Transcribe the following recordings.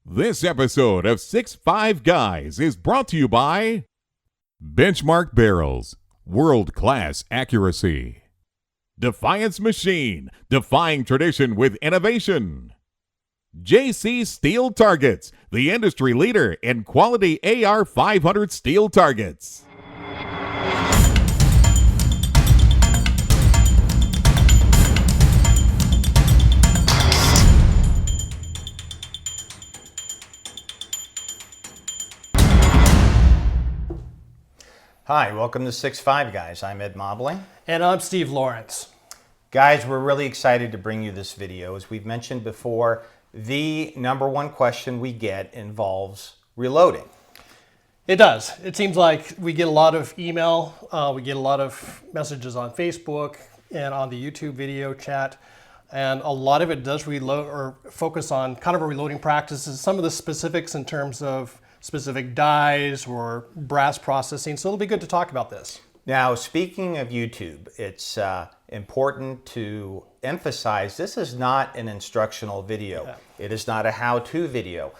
This episode of 6'5 Guys is brought to you by Benchmark Barrels, world-class accuracy. Defiance Machine, defying tradition with innovation. JC Steel Targets, the industry leader in quality AR-500 steel targets. Hi, welcome to 6'5 Guys. I'm Ed Mobley. And I'm Steve Lawrence. Guys, we're really excited to bring you this video. As we've mentioned before, the number one question we get involves reloading. It does. It seems like we get a lot of email, we get a lot of messages on Facebook and on the YouTube video chat, and a lot of it does reload or focus on kind of a reloading practices, some of the specifics in terms of specific dies or brass processing. So it'll be good to talk about this. Now, speaking of YouTube, it's important to emphasize this is not an instructional video. Yeah. It is not a how-to video.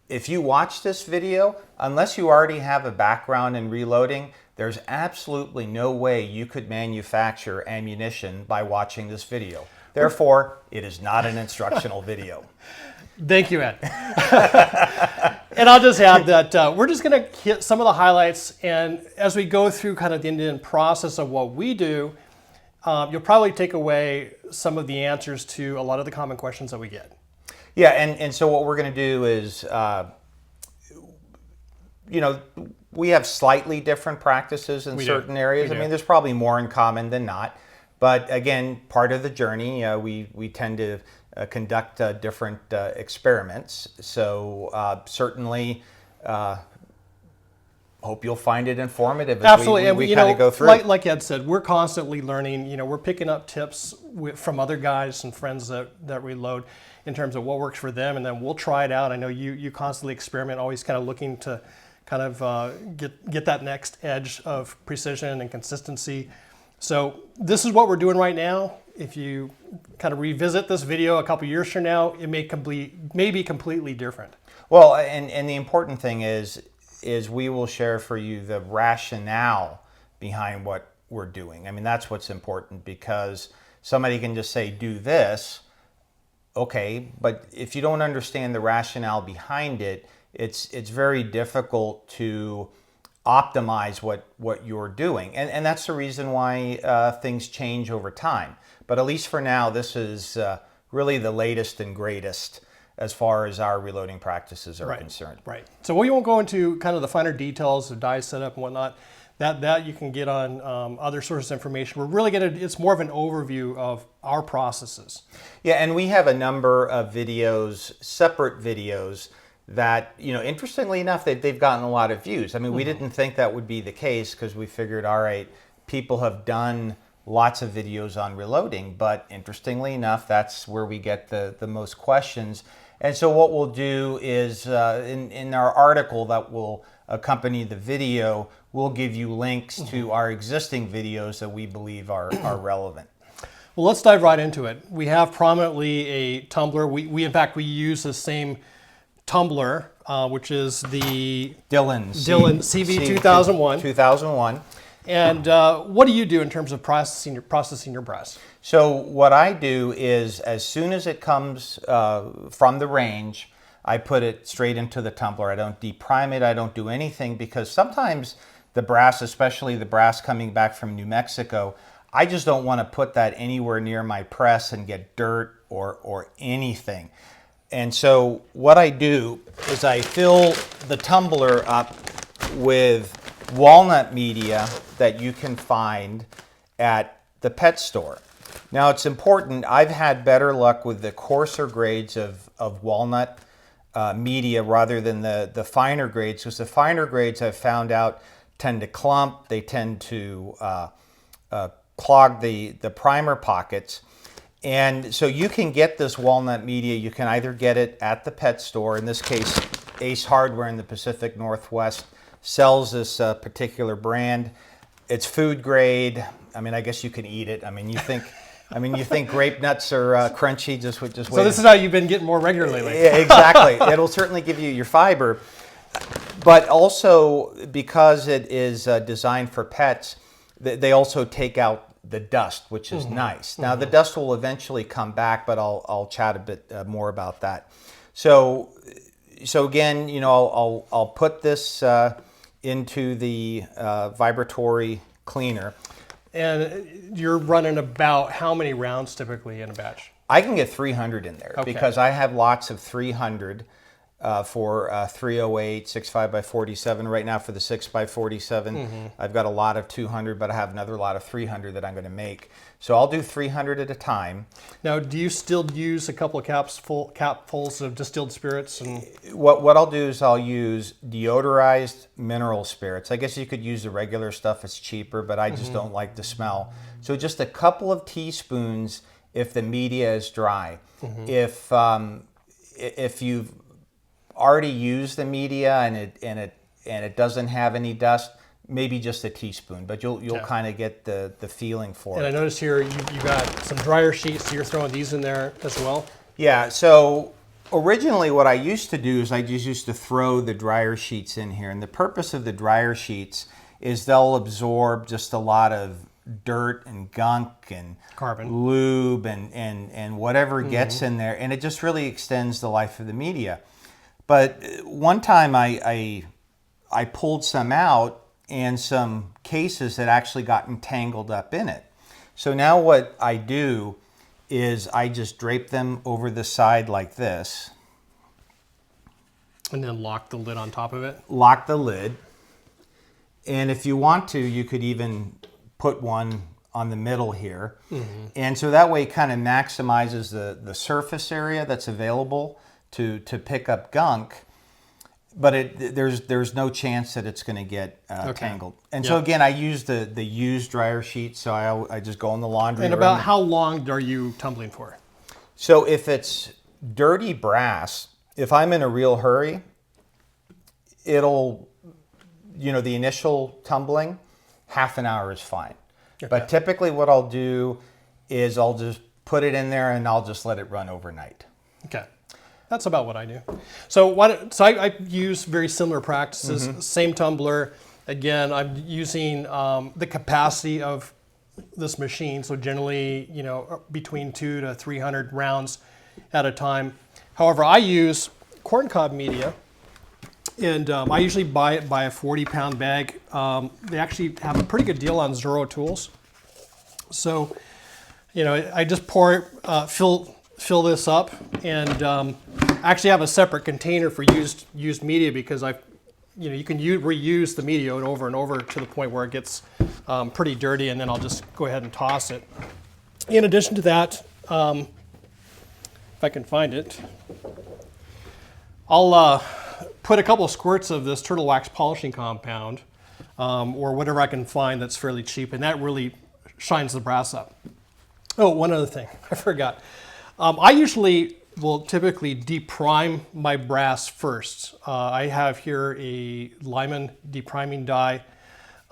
If you watch this video, unless you already have a background in reloading, there's absolutely no way you could manufacture ammunition by watching this video. Therefore, it is not an instructional video. Thank you, Ed. And I'll just add that we're just going to hit some of the highlights, and as we go through kind of the end process of what we do, you'll probably take away some of the answers to a lot of the common questions that we get. Yeah, and so what we're going to do is, we have slightly different practices in certain areas. I mean, there's probably more in common than not. But again, part of the journey, we tend to conduct different experiments. So certainly hope you'll find it informative as Absolutely. we kind of go through. Like Ed said, we're constantly learning. We're picking up tips from other guys and friends that reload in terms of what works for them, and then we'll try it out. I know you constantly experiment, always kind of looking to kind of get that next edge of precision and consistency. So this is what we're doing right now. If you kind of revisit this video a couple years from now, it may be completely different. Well, and the important thing is we will share for you the rationale behind what we're doing. I mean, that's what's important, because somebody can just say, do this. Okay, but if you don't understand the rationale behind it, it's very difficult to optimize what you're doing. And that's the reason why things change over time. But at least for now, this is really the latest and greatest as far as our reloading practices are concerned. Right. So we won't go into kind of the finer details of die setup and whatnot. That you can get on other sources of information. We're really it's more of an overview of our processes. Yeah, and we have a number of videos, separate videos, that, interestingly enough, they've gotten a lot of views. I mean, we didn't think that would be the case, because we figured, all right, people have done lots of videos on reloading, but interestingly enough, that's where we get the most questions. And so what we'll do is, in our article that will accompany the video, we'll give you links to our existing videos that we believe are relevant. Well, let's dive right into it. We have prominently a tumbler. We in fact, we use the same tumbler, which is the Dillon CV 2001. 2001. And what do you do in terms of processing your brass? So what I do is, as soon as it comes from the range, I put it straight into the tumbler. I don't deprime it. I don't do anything, because sometimes the brass, especially the brass coming back from New Mexico, I just don't want to put that anywhere near my press and get dirt or anything. And so what I do is I fill the tumbler up with walnut media that you can find at the pet store. Now, it's important, I've had better luck with the coarser grades of walnut media rather than the finer grades, because the finer grades I've found out tend to clump, they tend to clog the primer pockets. And so you can get this walnut media. You can either get it at the pet store. In this case, Ace Hardware in the Pacific Northwest sells this particular brand. It's food grade. I mean, I guess you can eat it. I mean, you think I mean, you think grape nuts are crunchy, just wait. So this is how you've been getting more regular lately. Yeah, exactly. It'll certainly give you your fiber. But also, because it is designed for pets, they also take out the dust, which is nice. Now, the dust will eventually come back, but I'll chat a bit more about that. So again, you know, I'll put this into the vibratory cleaner. And you're running about how many rounds typically in a batch? I can get 300 in there because I have lots of 300 for 308, 6.5 by 47. Right now for the 6 by 47, I've got a lot of 200, but I have another lot of 300 that I'm going to make. So I'll do 300 at a time. Now, do you still use a couple of capfuls of distilled spirits? And what I'll do is I'll use deodorized mineral spirits. I guess you could use the regular stuff, it's cheaper, but I just don't like the smell. So just a couple of teaspoons if the media is dry. If you've already used the media and it doesn't have any dust, maybe just a teaspoon, but you'll kind of get the feeling for it. And I noticed here you got some dryer sheets, so you're throwing these in there as well? Yeah, so originally what I used to do is I just used to throw the dryer sheets in here, and the purpose of the dryer sheets is they'll absorb just a lot of dirt and gunk and carbon, lube and whatever gets in there, and it just really extends the life of the media. But one time I pulled some out, and some cases had actually gotten tangled up in it. So now what I do is I just drape them over the side like this. And then lock the lid on top of it? Lock the lid. And if you want to, you could even put one on the middle here. And so that way it kind of maximizes the surface area that's available to pick up gunk. But there's no chance that it's going to get tangled. And so again, I use the used dryer sheet, so I just go in the laundry room. And about how long are you tumbling for? So if it's dirty brass, if I'm in a real hurry, it'll, you know, the initial tumbling, half an hour is fine. But typically what I'll do is I'll just put it in there and I'll just let it run overnight. Okay. That's about what I do. So I use very similar practices. Same tumbler. Again, I'm using the capacity of this machine. So generally, you know, between 200 to 300 rounds at a time. However, I use corncob media, and I usually buy it by a 40-pound bag. They actually have a pretty good deal on Zorro tools. So, you know, I just pour it, fill this up, and actually have a separate container for used media, because you can reuse the media over and over to the point where it gets pretty dirty, and then I'll just go ahead and toss it. In addition to that, if I can find it, I'll put a couple of squirts of this turtle wax polishing compound, or whatever I can find that's fairly cheap, and that really shines the brass up. Oh, one other thing, I forgot. I usually will typically deprime my brass first. I have here a Lyman depriming die.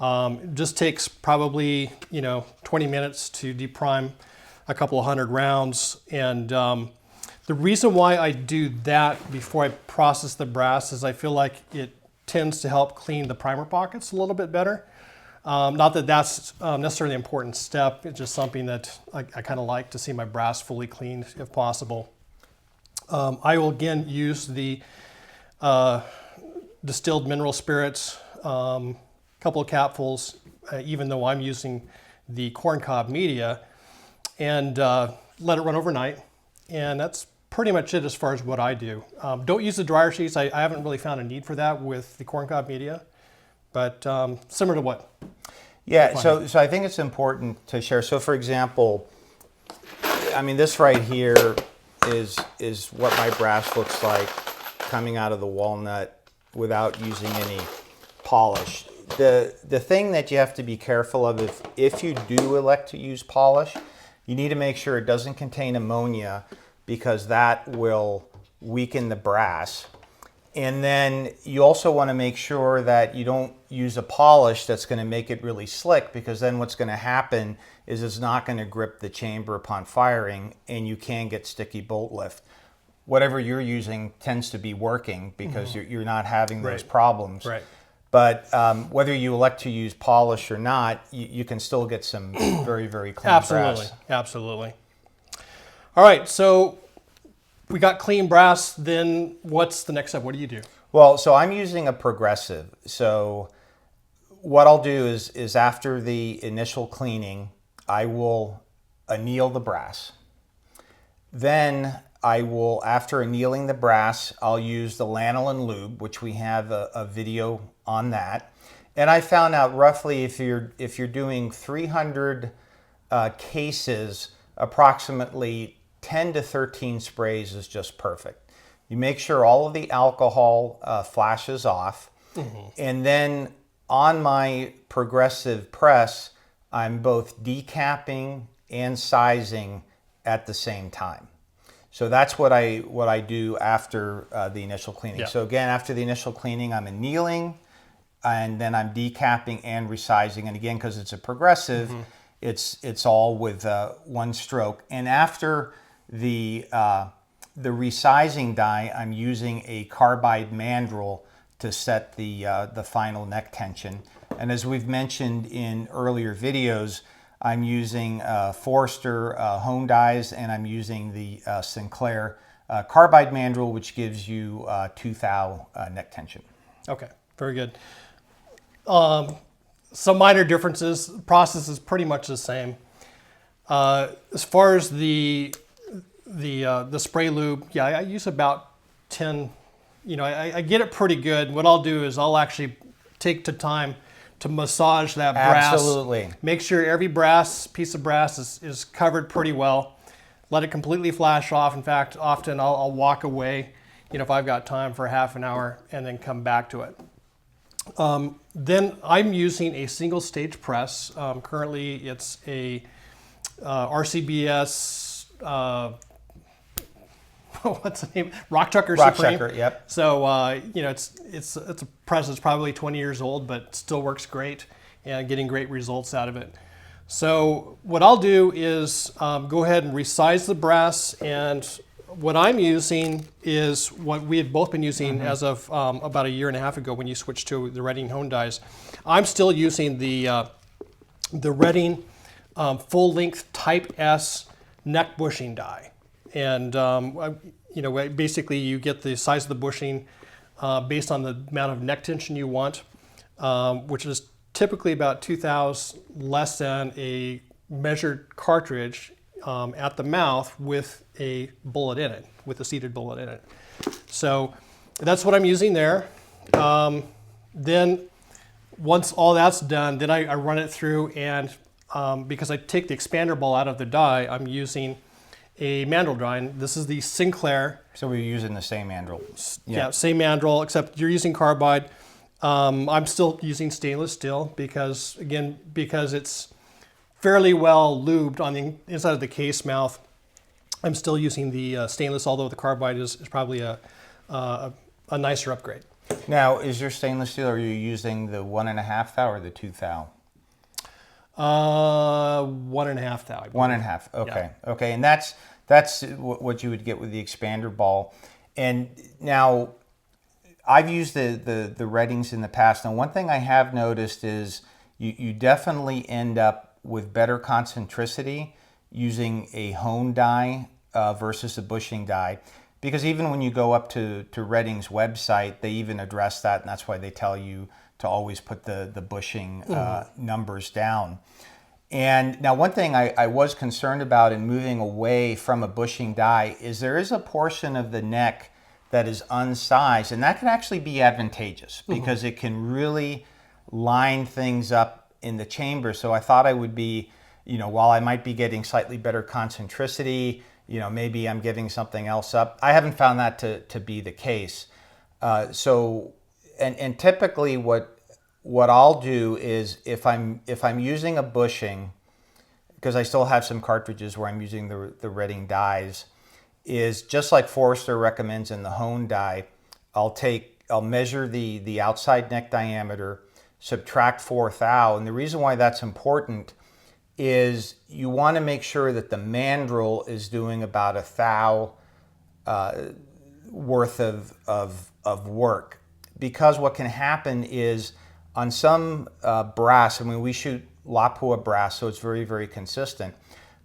It just takes probably 20 minutes to deprime a couple of hundred rounds. And the reason why I do that before I process the brass is I feel like it tends to help clean the primer pockets a little bit better. Not that that's necessarily an important step. It's just something that I kind of like to see my brass fully cleaned if possible. I will again use the distilled mineral spirits, a couple of capfuls, even though I'm using the corncob media, and let it run overnight. And that's pretty much it as far as what I do. Don't use the dryer sheets. I haven't really found a need for that with the corncob media, but similar to what? Yeah, so I think it's important to share. So for example, I mean, this right here is what my brass looks like coming out of the walnut without using any polish. The thing that you have to be careful of, if you do elect to use polish, you need to make sure it doesn't contain ammonia, because that will weaken the brass. And then you also want to make sure that you don't use a polish that's going to make it really slick, because then what's going to happen is it's not going to grip the chamber upon firing and you can get sticky bolt lift. Whatever you're using tends to be working because you're not having those problems. Right. But whether you elect to use polish or not, you can still get some very, very clean Absolutely. brass. Absolutely. All right. So we got clean brass. Then what's the next step? What do you do? Well, so I'm using a progressive. So what I'll do is after the initial cleaning, I will anneal the brass. Then I will, after annealing the brass, I'll use the lanolin lube, which we have a video on that. And I found out roughly if you're doing 300 cases, approximately 10 to 13 sprays is just perfect. You make sure all of the alcohol flashes off, and then on my progressive press, I'm both decapping and sizing at the same time. So that's what I do after the initial cleaning. Yeah. So again, after the initial cleaning, I'm annealing, and then I'm decapping and resizing. And again, because it's a progressive, it's all with one stroke. And after the resizing die, I'm using a carbide mandrel to set the final neck tension. And as we've mentioned in earlier videos, I'm using Forster hone dies, and I'm using the Sinclair carbide mandrel, which gives you 2 thou neck tension. Okay. Very good. Some minor differences. The process is pretty much the same. As far as the spray lube, yeah, I use about 10. You know, I get it pretty good. What I'll do is I'll actually take the time to massage that brass. Absolutely. Make sure every piece of brass is covered pretty well. Let it completely flash off. In fact, often I'll walk away, you know, if I've got time for half an hour, and then come back to it. Then I'm using a single stage press. Currently it's a RCBS, what's the name? Rock Chucker Supreme. Chucker, yep. So you know, it's a press that's probably 20 years old, but still works great and getting great results out of it. So what I'll do is go ahead and resize the brass, and what I'm using is what we had both been using as of about a year and a half ago when you switched to the Redding hone dies. I'm still using the Redding full length Type S neck bushing die. And you know, basically you get the size of the bushing based on the amount of neck tension you want, which is typically about 2 thous less than a measured cartridge at the mouth with a bullet in it, with a seated bullet in it. So that's what I'm using there. Then once all that's done, then I run it through, and because I take the expander ball out of the die, I'm using a mandrel die. And this is the Sinclair. So we're using the same mandrel. Yeah, same mandrel, except you're using carbide. I'm still using stainless steel because it's fairly well lubed on the inside of the case mouth. I'm still using the stainless, although the carbide is probably a nicer upgrade. Now, is your stainless steel, are you using the 1.5 thou or the 2 thou? 1.5 thou. 1.5. Okay. Yeah. Okay. And that's what you would get with the expander ball. And now, I've used the Reddings in the past. Now, one thing I have noticed is you definitely end up with better concentricity using a hone die versus a bushing die. Because even when you go up to Redding's website, they even address that, and that's why they tell you to always put the bushing numbers down. And now one thing I was concerned about in moving away from a bushing die is there is a portion of the neck that is unsized, and that can actually be advantageous because it can really line things up in the chamber. So I thought I would be, you know, while I might be getting slightly better concentricity, you know, maybe I'm giving something else up. I haven't found that to be the case. And typically what I'll do is if I'm using a bushing, because I still have some cartridges where I'm using the Redding dies, is just like Forster recommends in the hone die, I'll measure the outside neck diameter, subtract 1/4 thou, and the reason why that's important is you want to make sure that the mandrel is doing about 1 thou worth of work. Because what can happen is on some brass, I mean, we shoot Lapua brass, so it's very, very consistent.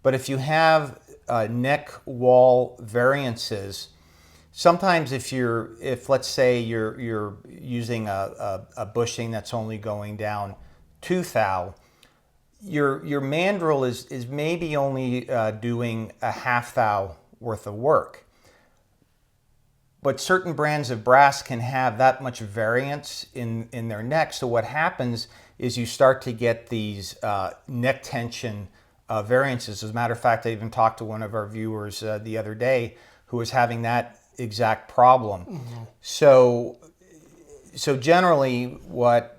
But if you have neck wall variances, sometimes if let's say you're using a bushing that's only going down 2 thou, your mandrel is maybe only doing 1/2 thou worth of work. But certain brands of brass can have that much variance in their neck. So what happens is you start to get these neck tension variances. As a matter of fact, I even talked to one of our viewers the other day who was having that exact problem. Mm-hmm. So generally what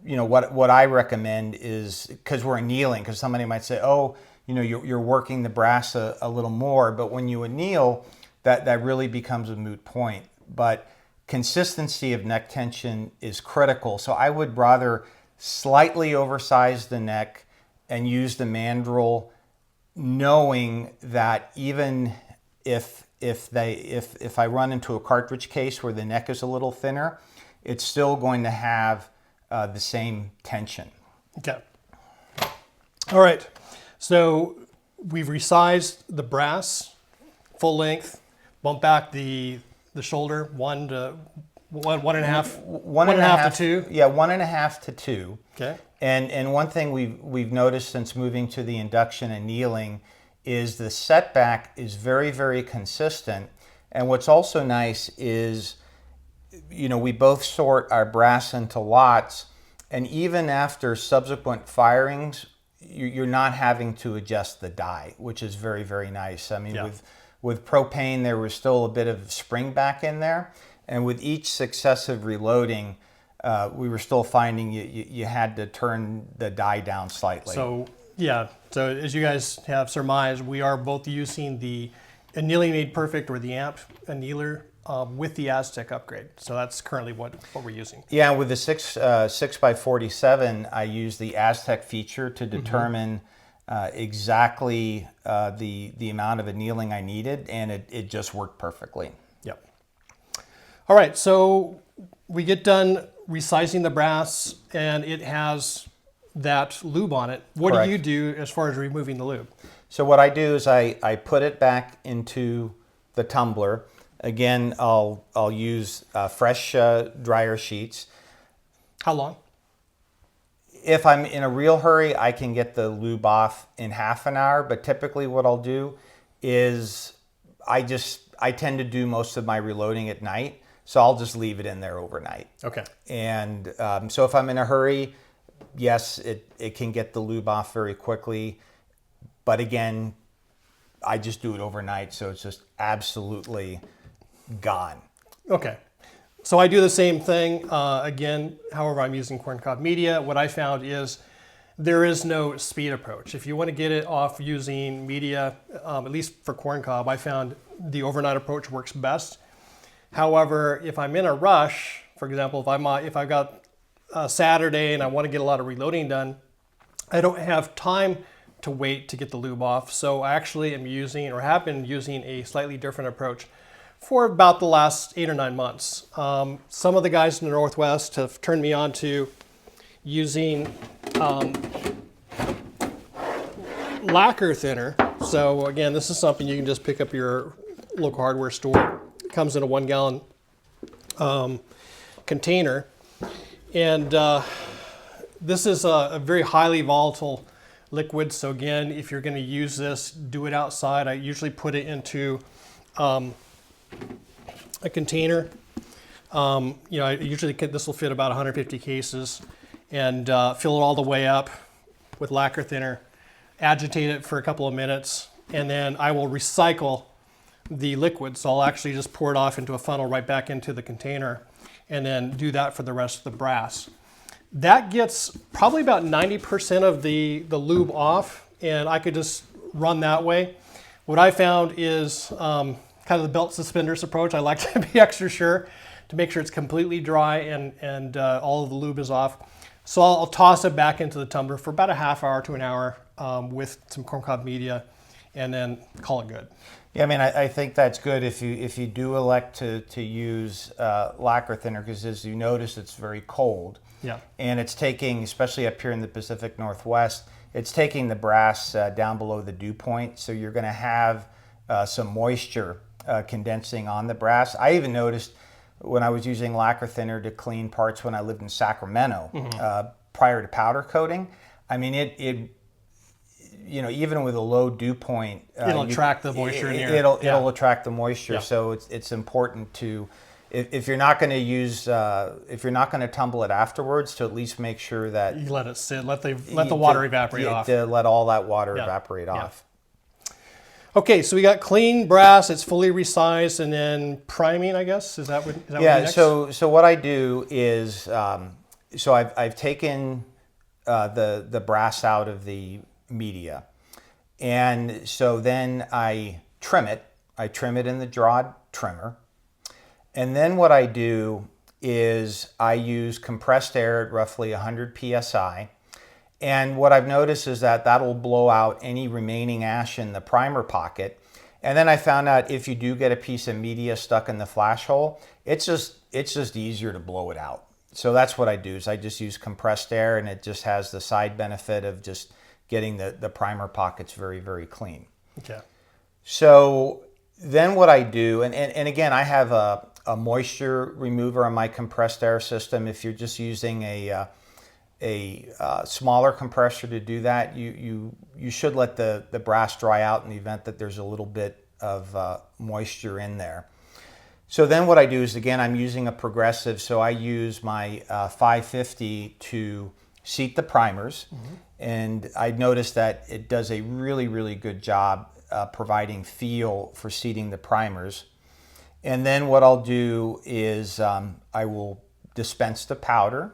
I recommend is, because we're annealing, because somebody might say, oh, you're working the brass a little more, but when you anneal, that really becomes a moot point. But consistency of neck tension is critical. So I would rather slightly oversize the neck and use the mandrel, knowing that even if I run into a cartridge case where the neck is a little thinner, it's still going to have the same tension. Okay. All right. So we've resized the brass, full length, bump back the shoulder 1 to 1.5, 1.5 to 2. Yeah, 1.5 to 2. Okay. And one thing we've noticed since moving to the induction annealing is the setback is very, very consistent. And what's also nice is, we both sort our brass into lots, and even after subsequent firings, you're not having to adjust the die, which is very, very nice. I mean, yeah. With propane, there was still a bit of spring back in there, and with each successive reloading, we were still finding you had to turn the die down slightly. So as you guys have surmised, we are both using the Annealing Made Perfect, or the AMP annealer, with the Aztec upgrade. So that's currently what we're using. Yeah, with the 6x47, I use the Aztec feature to determine exactly the amount of annealing I needed, and it just worked perfectly. Yep. All right, so we get done resizing the brass, and it has that lube on it. What Correct. do you do as far as removing the lube? So what I do is I put it back into the tumbler. Again, I'll use fresh dryer sheets. How long? If I'm in a real hurry, I can get the lube off in half an hour, but typically what I'll do is I tend to do most of my reloading at night, so I'll just leave it in there overnight. Okay. And so if I'm in a hurry, yes, it can get the lube off very quickly, but again, I just do it overnight, so it's just absolutely gone. Okay. So I do the same thing. Again, however, I'm using corncob media. What I found is there is no speed approach. If you want to get it off using media, at least for corncob, I found the overnight approach works best. However, if I'm in a rush, for example, if I've got a Saturday and I want to get a lot of reloading done, I don't have time to wait to get the lube off. So I actually am using, or have been using, a slightly different approach for about the last 8 or 9 months. Some of the guys in the Northwest have turned me on to using lacquer thinner. So again, this is something you can just pick up your local hardware store. It comes in a 1 gallon container. And this is a very highly volatile liquid. So again, if you're going to use this, do it outside. I usually put it into a container. This will fit about 150 cases, and fill it all the way up with lacquer thinner, agitate it for a couple of minutes, and then I will recycle the liquid. So I'll actually just pour it off into a funnel right back into the container, and then do that for the rest of the brass. That gets probably about 90% of the lube off, and I could just run that way. What I found is kind of the belt suspenders approach. I like to be extra sure to make sure it's completely dry and all of the lube is off. So I'll toss it back into the tumbler for about a half hour to an hour with some corncob media, and then call it good. Yeah, I mean, I think that's good if you do elect to use lacquer thinner, because as you notice, it's very cold. Yeah. And it's taking, especially up here in the Pacific Northwest, it's taking the brass down below the dew point, so you're going to have some moisture condensing on the brass. I even noticed when I was using lacquer thinner to clean parts when I lived in Sacramento prior to powder coating. I mean, it you know, even with a low dew point, it'll attract the moisture in here. It'll attract the moisture. Yeah. So it's important to, if you're not going to use, if you're not going to tumble it afterwards, to at least make sure that you let it sit, let the water evaporate off. To let all that water evaporate off. Okay, so we got clean brass, it's fully resized, and then priming, I guess? Is that what next? So what I do is, so I've taken the brass out of the media, and so then I trim it. I trim it in the drawed trimmer, and then what I do is I use compressed air at roughly 100 psi. And what I've noticed is that that'll blow out any remaining ash in the primer pocket. And then I found out if you do get a piece of media stuck in the flash hole, it's just easier to blow it out. So that's what I do, is I just use compressed air, and it just has the side benefit of just getting the primer pockets very, very clean. Okay. So then what I do, and again, I have a moisture remover on my compressed air system. If you're just using a smaller compressor to do that, you should let the brass dry out in the event that there's a little bit of moisture in there. So then what I do is, again, I'm using a progressive, so I use my 550 to seat the primers, and I noticed that it does a really, really good job providing feel for seating the primers. And then what I'll do is I will dispense the powder.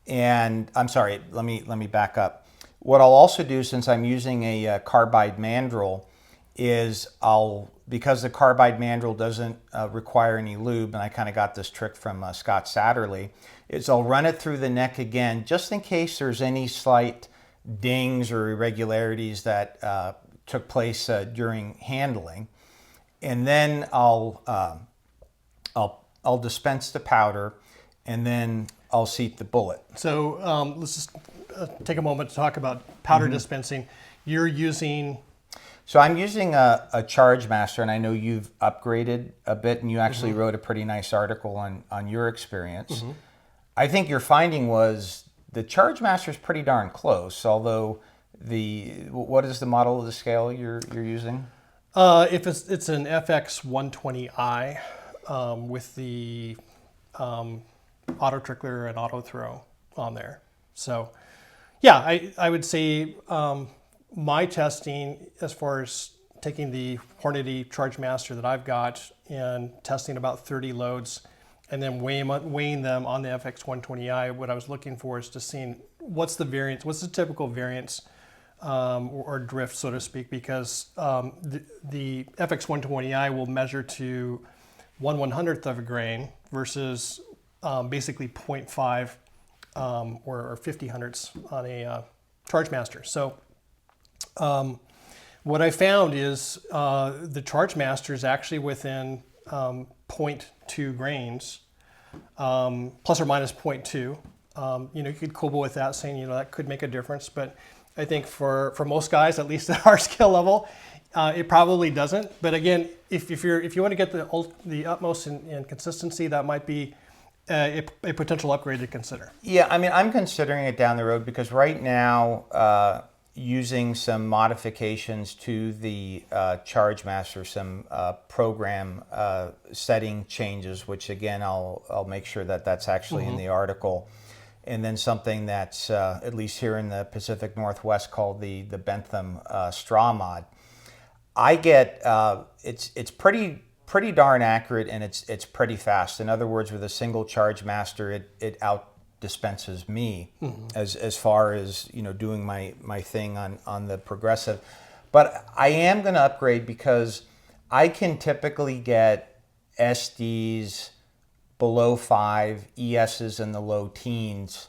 And I'm sorry, let me back up. What I'll also do, since I'm using a carbide mandrel, is because the carbide mandrel doesn't require any lube, and I kind of got this trick from Scott Satterley, is I'll run it through the neck again, just in case there's any slight dings or irregularities that took place during handling. And then I'll dispense the powder, and then I'll seat the bullet. So let's just take a moment to talk about powder dispensing. You're using... So I'm using a Charge Master, and I know you've upgraded a bit, and you actually wrote a pretty nice article on your experience. I think your finding was the Charge Master is pretty darn close, although what is the model of the scale you're using? If it's an FX 120i with the auto trickler and auto throw on there. So yeah, I would say my testing, as far as taking the Hornady Charge Master that I've got and testing about 30 loads and then weighing them on the FX 120i, what I was looking for is to see what's the variance, what's the typical variance or drift, so to speak, because the FX 120i will measure to 1/100th of a grain versus basically 0.5 or 50 hundredths on a Charge Master. So what I found is the Charge Master is actually within 0.2 grains, plus or minus 0.2. You could quibble with that, saying that could make a difference, but I think for most guys, at least at our skill level, it probably doesn't. But again, if you want to get the utmost in consistency, that might be a potential upgrade to consider. Yeah, I mean, I'm considering it down the road, because right now, using some modifications to the Charge Master, some program setting changes, which again, I'll make sure that that's actually in the article. And then something that's, at least here in the Pacific Northwest, called the Bentham straw mod. I get, it's pretty darn accurate, and it's pretty fast. In other words, with a single Charge Master, it out dispenses me as far as doing my thing on the progressive. But I am going to upgrade, because I can typically get SDs below 5, ESs in the low teens,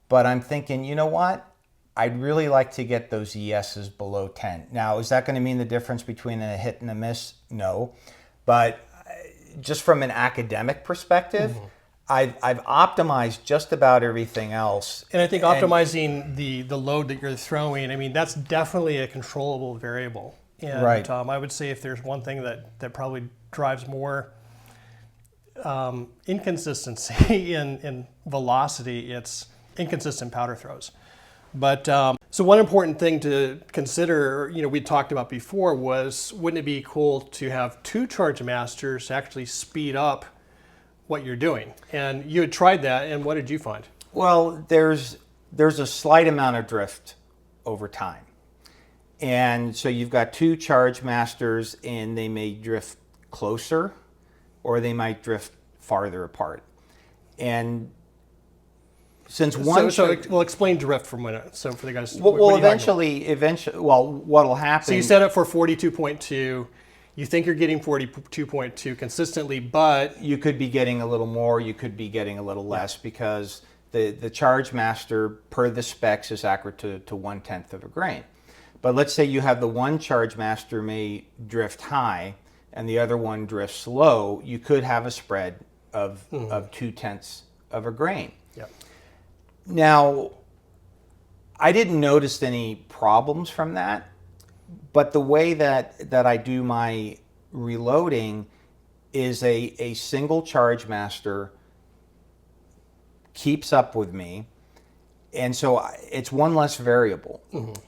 but I'm thinking, you know what? I'd really like to get those ESs below 10. Now, is that going to mean the difference between a hit and a miss? No. But just from an academic perspective, I've optimized just about everything else. And I think optimizing the load that you're throwing, I mean, that's definitely a controllable variable. And Right. I would say if there's one thing that probably drives more inconsistency in velocity, it's inconsistent powder throws. But so one important thing to consider, we talked about before, was wouldn't it be cool to have 2 charge masters to actually speed up what you're doing? And you had tried that, and what did you find? Well, there's a slight amount of drift over time. And so you've got 2 charge masters, and they may drift closer or they might drift farther apart. And since one we'll explain drift for a minute. So for the guys, well, eventually, what'll happen? So you set it for 42.2. You think you're getting 42.2 consistently, but you could be getting a little more. You could be getting a little less because the charge master per the specs is accurate to 1/10 of a grain. But let's say you have the one charge master may drift high and the other one drifts low. You could have a spread of 2/10 of a grain. Yep. Now, I didn't notice any problems from that, but the way that I do my reloading is a single charge master keeps up with me, and so it's one less variable.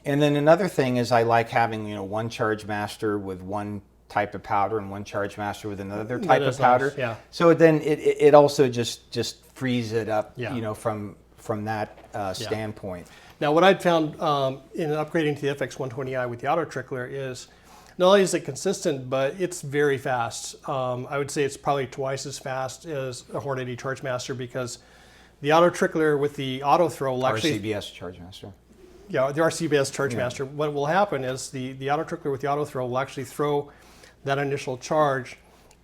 And then another thing is I like having one charge master with one type of powder and one charge master with another type of powder. Nice. Yeah. So then it also just frees it up, Yeah. From that standpoint. Now, what I'd found in upgrading to the FX120i with the auto trickler is not only is it consistent, but it's very fast. I would say it's probably twice as fast as a Hornady Charge Master, because the auto trickler with the auto throw will actually... RCBS Charge Master. Yeah, the RCBS Charge Master. What will happen is the auto trickler with the auto throw will actually throw that initial charge,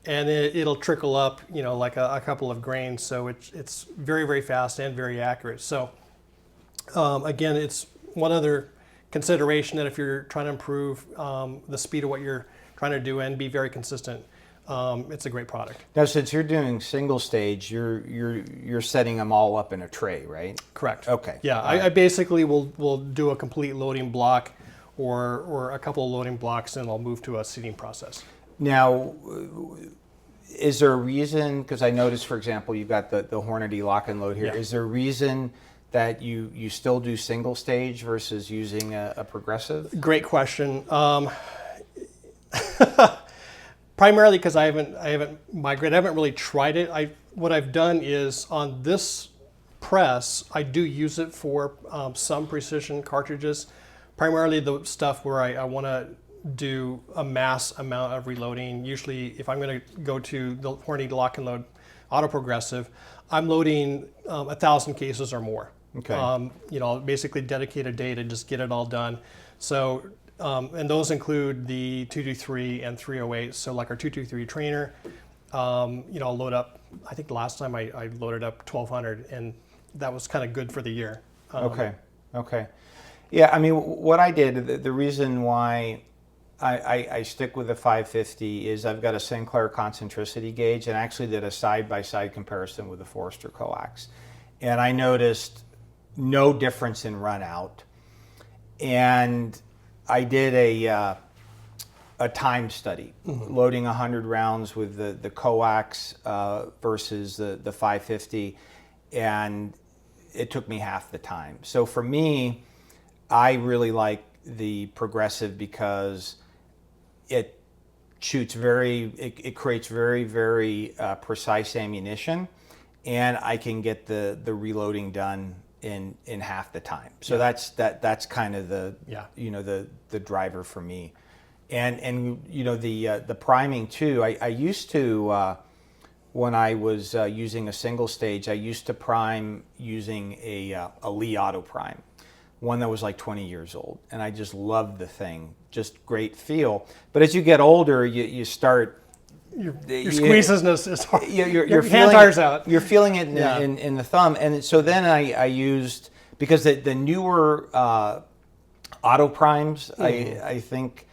and it'll trickle up, like a couple of grains. So it's very, very fast and very accurate. So again, it's one other consideration that if you're trying to improve the speed of what you're trying to do and be very consistent, it's a great product. Now, since you're doing single stage, you're setting them all up in a tray, right? Correct. Okay. Yeah, I basically will do a complete loading block or a couple of loading blocks, and I'll move to a seating process. Now, is there a reason, because I noticed, for example, you've got the Hornady lock and load here. Yeah. Is there a reason that you still do single stage versus using a progressive? Great question. Primarily because I haven't migrated. I haven't really tried it. What I've done is on this press, I do use it for some precision cartridges. Primarily the stuff where I want to do a mass amount of reloading. Usually, if I'm going to go to the Hornady lock and load auto progressive, I'm loading 1,000 cases or more. Okay. I'll basically dedicate a day to just get it all done. So, and those include the 223 and 308. So like our 223 trainer, I'll load up, I think the last time I loaded up 1,200, and that was kind of good for the year. Okay. Yeah, I mean, what I did, the reason why I stick with the 550 is I've got a Sinclair concentricity gauge, and I actually did a side-by-side comparison with the Forester coax. And I noticed no difference in run out. And I did a time study, loading 100 rounds with the coax versus the 550, and it took me half the time. So for me, I really like the progressive because it shoots it creates very, very precise ammunition, and I can get the reloading done in half the time. So that's kind of the driver for me. And the priming too. I used to when I was using a single stage, I used to prime using a Lee Auto Prime. one that was like 20 years old, and I just loved the thing. Just great feel. But as you get older, you start. Your squeezing is hard. Your hand tires out. You're feeling it in the thumb, and so then I used, because the newer auto primes, I think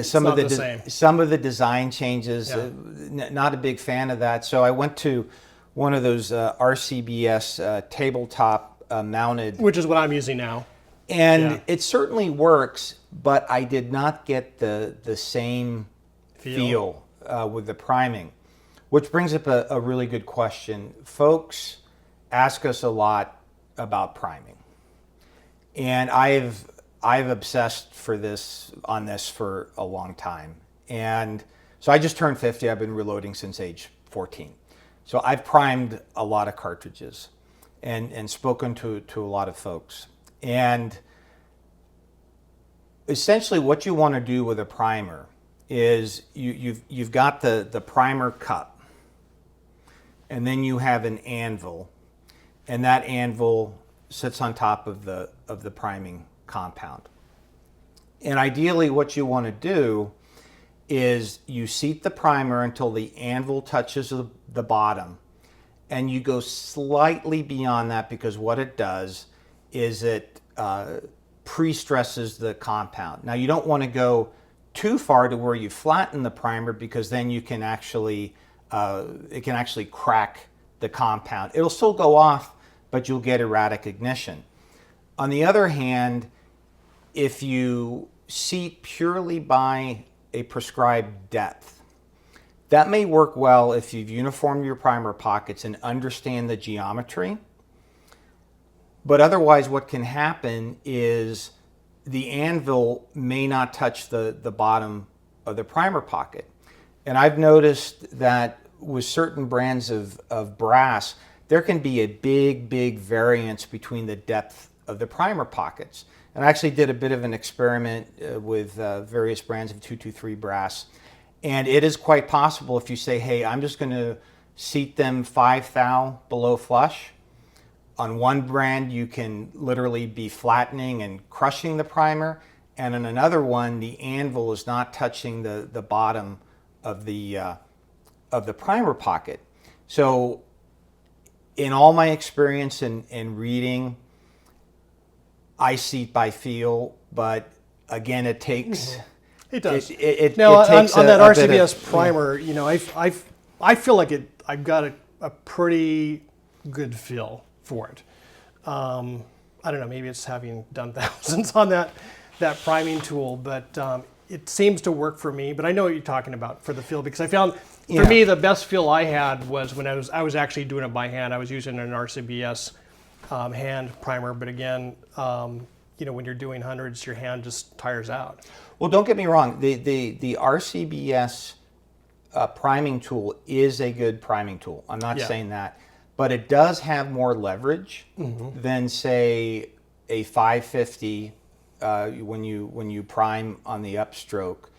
some of the design changes. Not a big fan of that. So I went to one of those RCBS tabletop mounted, which is what I'm using now. And it certainly works, but I did not get the same feel with the priming, which brings up a really good question. Folks ask us a lot about priming, and I've obsessed on this for a long time. And so I just turned 50. I've been reloading since age 14. So I've primed a lot of cartridges and spoken to a lot of folks. And essentially what you want to do with a primer is you've got the primer cup, and then you have an anvil, and that anvil sits on top of the priming compound. And ideally what you want to do is you seat the primer until the anvil touches the bottom, and you go slightly beyond that, because what it does is it pre-stresses the compound. Now you don't want to go too far to where you flatten the primer, because then you can actually it can actually crack the compound. It'll still go off, but you'll get erratic ignition. On the other hand, if you seat purely by a prescribed depth, that may work well if you've uniformed your primer pockets and understand the geometry. But otherwise, what can happen is the anvil may not touch the bottom of the primer pocket. And I've noticed that with certain brands of brass, there can be a big variance between the depth of the primer pockets. And I actually did a bit of an experiment with various brands of 223 brass. And it is quite possible, if you say, hey, I'm just going to seat them 5 thou below flush. On one brand, you can literally be flattening and crushing the primer. And on another one, the anvil is not touching the bottom of the primer pocket. So in all my experience in reading, I seat by feel, but again, it takes... It does. It takes on that RCBS of, primer, you know, I feel like I've got a pretty good feel for it. I don't know, maybe it's having done thousands on that priming tool, but it seems to work for me. But I know what you're talking about for the feel, because I found for me the best feel I had was when I was actually doing it by hand. I was using an RCBS hand primer, but again, you know, when you're doing hundreds, your hand just tires out. Well, don't get me wrong. The RCBS priming tool is a good priming tool. I'm not saying that. But it does have more leverage than, say, a 550 when you prime on the upstroke,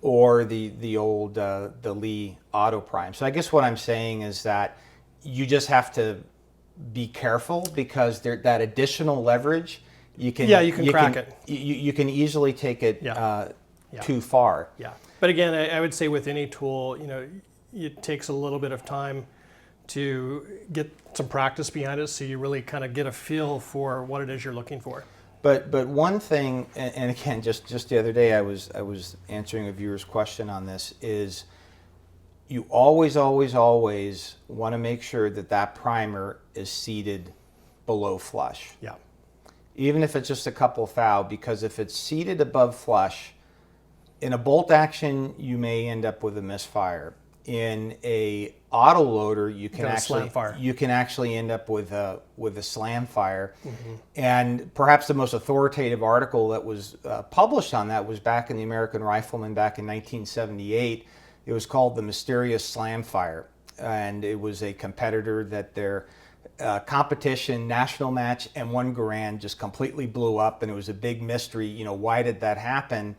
or the old the Lee Auto Prime. So I guess what I'm saying is that you just have to be careful, because that additional leverage, you can crack it. You can easily take it too far. Yeah, but again, I would say with any tool, you know, it takes a little bit of time to get some practice behind it, so you really kind of get a feel for what it is you're looking for. But one thing, and again, just the other day, I was answering a viewer's question on this, is you always want to make sure that primer is seated below flush. Yeah. Even if it's just a couple thou, because if it's seated above flush, in a bolt action, you may end up with a misfire. In a auto loader, you can actually end up with a slam fire. And perhaps the most authoritative article that was published on that was back in the American Rifleman back in 1978. It was called The Mysterious Slam Fire, and it was a competitor that their competition national match M1 Garand just completely blew up, and it was a big mystery. You know, why did that happen?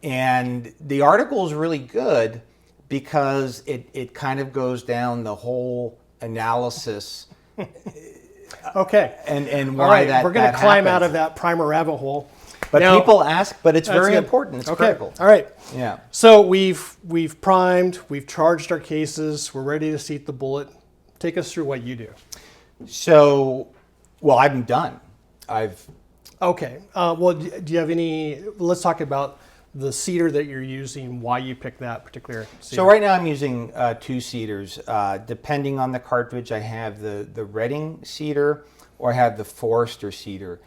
And the article is really good, because it kind of goes down the whole analysis Okay. And why all right, that we're going to that climb out happens. of that primer rabbit hole. But Now- people ask, but it's That's very good. important. It's Okay. critical. All right. Yeah. So we've primed, we've charged our cases, we're ready to seat the bullet. Take us through what you do. So, well, I'm done. Okay. Well, do you have any? Let's talk about the seater that you're using. Why you picked that particular seater. So right now I'm using 2 seaters. Depending on the cartridge, I have the Redding seater or I have the Forester seater.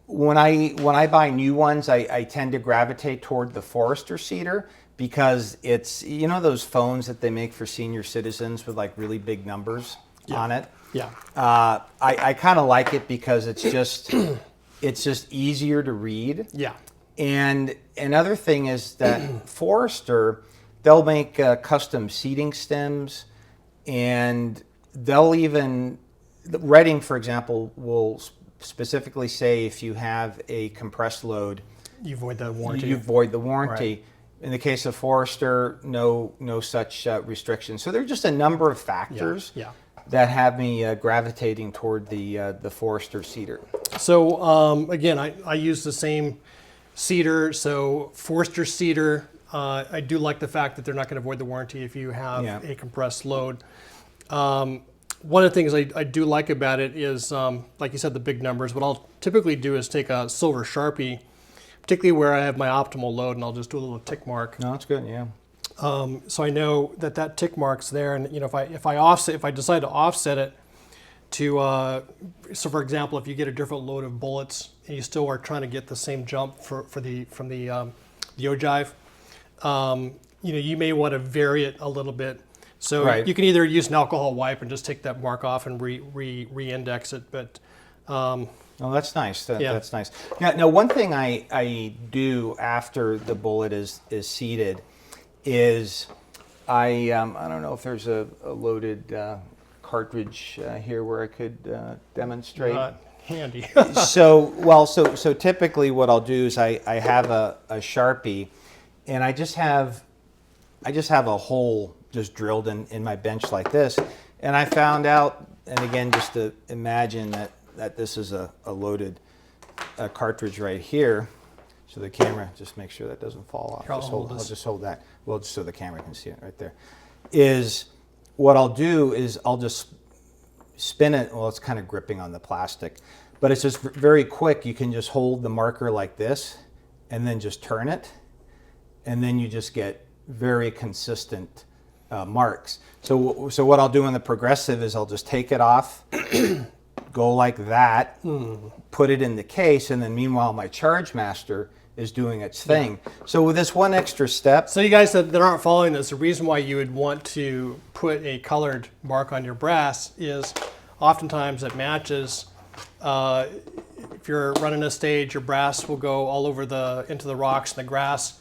When I buy new ones, I tend to gravitate toward the Forester seater because it's, you know, those phones that they make for senior citizens with like really big numbers on it. Yeah. I kind of like it because it's just easier to read. Yeah. And another thing is that Forester, they'll make custom seating stems, and they'll even, Redding, for example, will specifically say if you have a compressed load, You void the warranty. you void the warranty. Right. In the case of Forester, no such restrictions. So there are just a number of factors Yeah. that have me gravitating toward the Forester seater. So again, I use the same seater. So Forester seater. I do like the fact that they're not going to void the warranty if you have Yeah. a compressed load. One of the things I do like about it is, like you said, the big numbers. What I'll typically do is take a silver Sharpie, particularly where I have my optimal load, and I'll just do a little tick mark. No, that's good. Yeah. So I know that tick mark's there, and you know if I decide to offset it to, so for example, if you get a different load of bullets and you still are trying to get the same jump from the ogive, you know, you may want to vary it a little bit. So Right. you can either use an alcohol wipe and just take that mark off and re-index it, but Oh, that's nice. Yeah. That's nice. Now, one thing I do after the bullet is seated is I don't know if there's a loaded cartridge here where I could demonstrate. not handy. So typically what I'll do is I have a Sharpie, and I just have a hole just drilled in my bench like this, and I found out, and again, just to imagine that this is a loaded cartridge right here. So the camera, just make sure that doesn't fall off. Here, I'll just hold that. Well, just so the camera can see it right there. Is what I'll do is I'll just spin it. Well, it's kind of gripping on the plastic, but it's just very quick. You can just hold the marker like this and then just turn it, and then you just get very consistent marks. So what I'll do in the progressive is I'll just take it off, go like that, put it in the case, and then meanwhile my Charge Master is doing its thing. So with this one extra step, So you guys that aren't following this, the reason why you would want to put a colored mark on your brass is oftentimes it matches. If you're running a stage, your brass will go all over into the rocks and the grass,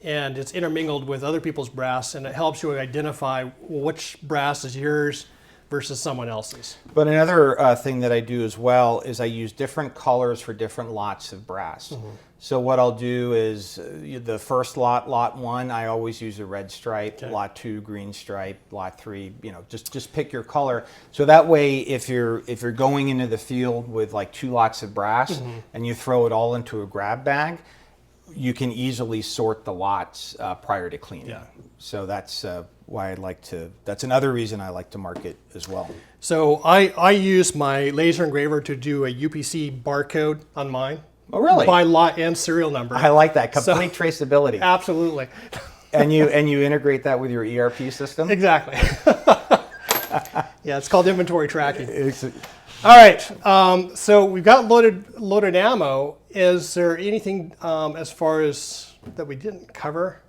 and it's intermingled with other people's brass, and it helps you identify which brass is yours versus someone else's. but another thing that I do as well is I use different colors for different lots of brass. So what I'll do is the first lot 1, I always use a red stripe. Okay. Lot 2, green stripe. Lot 3, you know, just pick your color. So that way, if you're going into the field with like 2 lots of brass and you throw it all into a grab bag, you can easily sort the lots prior to cleaning. Yeah. So that's why that's another reason I like to mark it as well. So I use my laser engraver to do a UPC barcode on mine. Oh, really? By lot and serial number. I like that, complete traceability. Absolutely. And you integrate that with your ERP system? Exactly. Yeah, it's called inventory tracking. It's- All right. So we've got loaded ammo. Is there anything as far as that we didn't cover?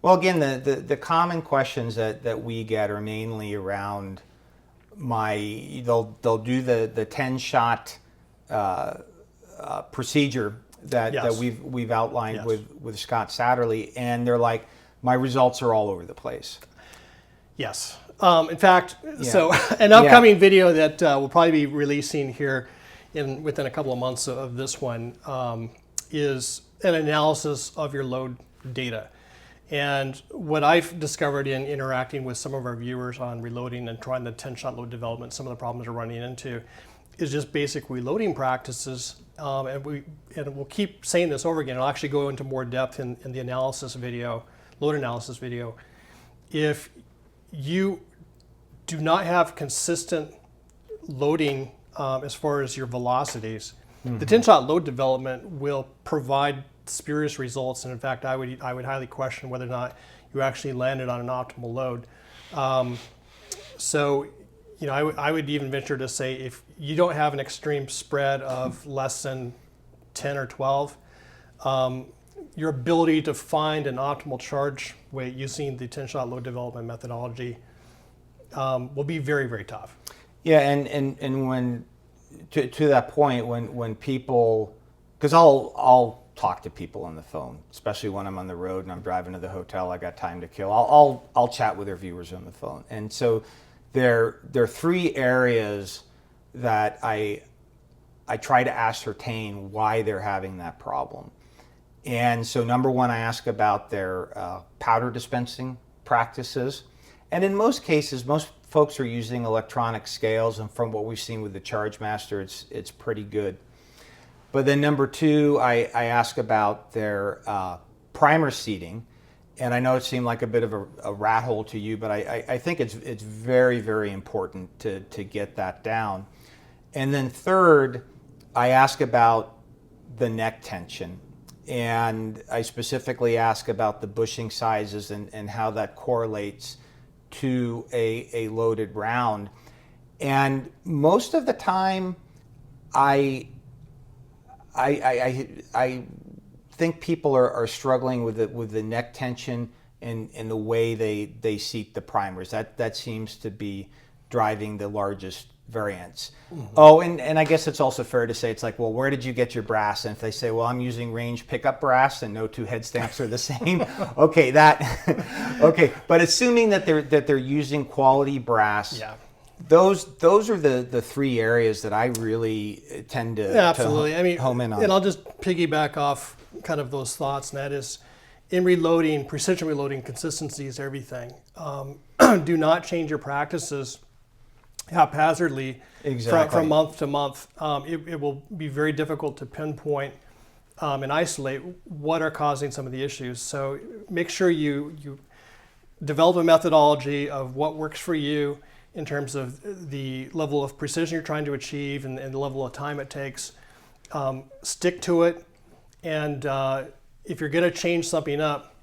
Well, again, the common questions that we get are mainly around they'll do the 10-shot procedure that Yes. we've outlined Yes. with Scott Satterley, and they're like, my results are all over the place. Yes. In fact, so an upcoming video that we'll probably be releasing here within a couple of months of this one is an analysis of your load data. And what I've discovered in interacting with some of our viewers on reloading and trying the 10-shot load development, some of the problems we're running into is just basic reloading practices. And we'll keep saying this over again. I'll actually go into more depth in the analysis video, load analysis video. If you do not have consistent loading as far as your velocities, the 10-shot load development will provide spurious results. And in fact, I would highly question whether or not you actually landed on an optimal load. So, you know, I would even venture to say if you don't have an extreme spread of less than 10 or 12, your ability to find an optimal charge weight using the 10-shot load development methodology will be very, very tough. Yeah, and when to that point, when people, because I'll talk to people on the phone, especially when I'm on the road and I'm driving to the hotel, I got time to kill. I'll chat with their viewers on the phone, and so there are three areas that I try to ascertain why they're having that problem. And so number one, I ask about their powder dispensing practices, and in most cases, most folks are using electronic scales, and from what we've seen with the Chargemaster, it's pretty good. But then number two, I ask about their primer seating, and I know it seemed like a bit of a rat hole to you, but I think it's very, very important to get that down. And then third, I ask about the neck tension, and I specifically ask about the bushing sizes and how that correlates to a loaded round. And most of the time, I think people are struggling with the neck tension and the way they seat the primers. That seems to be driving the largest variance. Mm-hmm. Oh, and I guess it's also fair to say, it's like, well, where did you get your brass? And if they say, well, I'm using range pickup brass and no two head stamps are the same, okay, okay. But assuming that they're using quality brass, yeah. Those are the three areas that I really tend to, absolutely. Home in on. And I'll just piggyback off kind of those thoughts, and that is, in reloading, precision reloading, consistency is everything. Do not change your practices haphazardly from month to month. It will be very difficult to pinpoint and isolate what are causing some of the issues. So make sure you develop a methodology of what works for you in terms of the level of precision you're trying to achieve and the level of time it takes. Stick to it, and if you're going to change something up,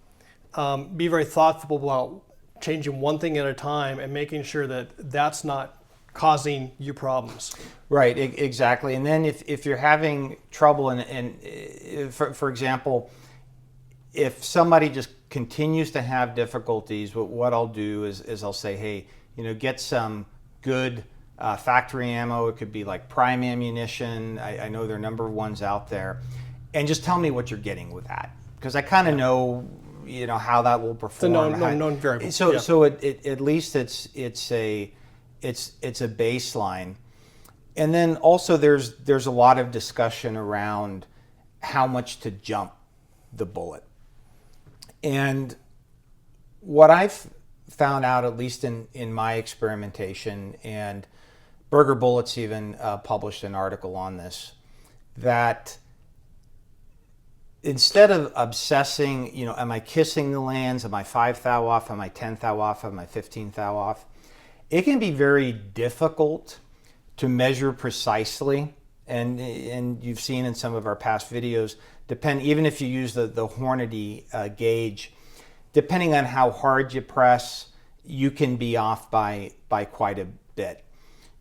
be very thoughtful about changing one thing at a time and making sure that that's not causing you problems. Right, exactly. And then if you're having trouble, and for example, if somebody just continues to have difficulties, what I'll do is I'll say, hey, get some good factory ammo. It could be like prime ammunition. I know there are a number of ones out there. And just tell me what you're getting with that. Because I kind of know, how that will perform. It's a known variable. So at least it's a baseline. And then also there's a lot of discussion around how much to jump the bullet. And what I've found out, at least in my experimentation, and Burger Bullets even published an article on this, that instead of obsessing, am I kissing the lands? Am I 5 thou off? Am I 10 thou off? Am I 15 thou off? It can be very difficult to measure precisely, and you've seen in some of our past videos, even if you use the Hornady gauge, depending on how hard you press, you can be off by quite a bit.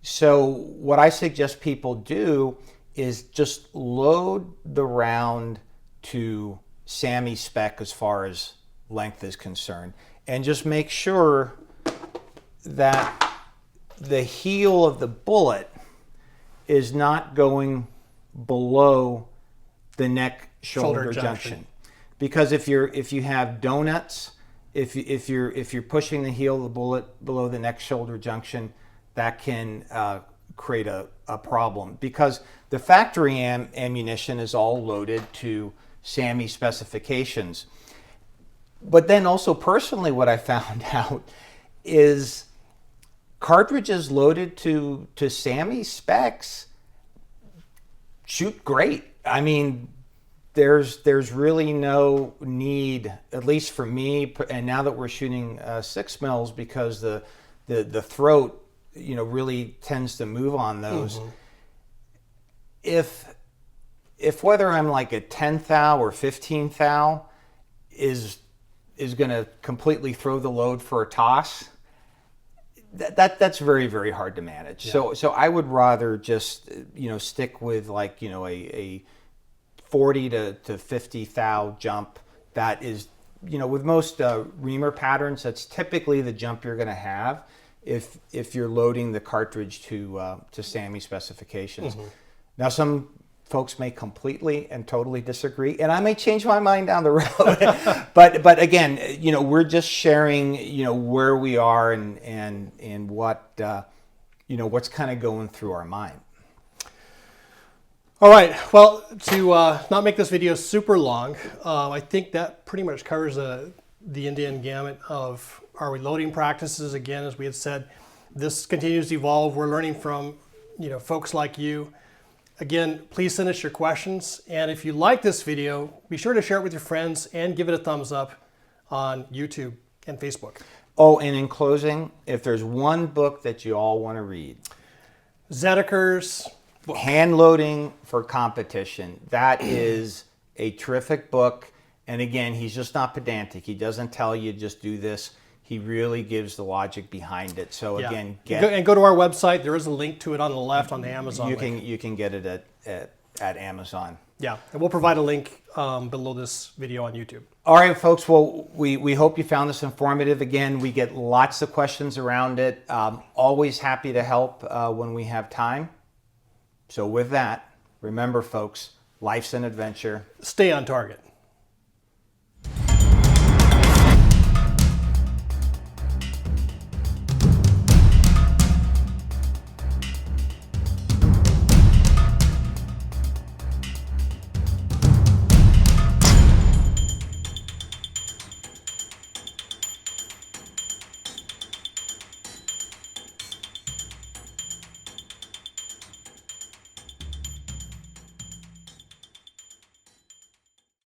So what I suggest people do is just load the round to SAMI spec as far as length is concerned, and just make sure that the heel of the bullet is not going below the neck shoulder junction. Because if you have donuts, if you're pushing the heel of the bullet below the neck shoulder junction, that can create a problem, because the factory ammunition is all loaded to SAMI specifications. But then also personally, what I found out is cartridges loaded to SAMI specs shoot great. I mean, there's really no need, at least for me, and now that we're shooting 6 mils, because the throat, you know, really tends to move on those. If whether I'm like a 10 thou or 15 thou is going to completely throw the load for a toss, that's very, very hard to manage. Yeah. So I would rather just, you know, stick with like, you know, a 40 to 50 thou jump. That is, you know, with most reamer patterns, that's typically the jump you're going to have if you're loading the cartridge to SAMI specifications. Now, some folks may completely and totally disagree, and I may change my mind down the road. but again, you know, we're just sharing, you know, where we are and what, you know, what's kind of going through our mind. All right, well, to not make this video super long, I think that pretty much covers the Indian gamut of our reloading practices. Again, as we had said, this continues to evolve. We're learning from, you know, folks like you. Again, please send us your questions. And if you like this video, be sure to share it with your friends and give it a thumbs up on YouTube and Facebook. Oh, and in closing, if there's one book that you all want to read, Zedeker's Hand Loading for Competition. That is a terrific book. And again, he's just not pedantic. He doesn't tell you just do this. He really gives the logic behind it. So again, go to our website. There is a link to it on the left on the Amazon link. You can get it at Amazon. Yeah, and we'll provide a link below this video on YouTube. All right, folks. Well, we hope you found this informative. Again, we get lots of questions around it. Always happy to help when we have time. So with that, remember, folks, life's an adventure. Stay on target.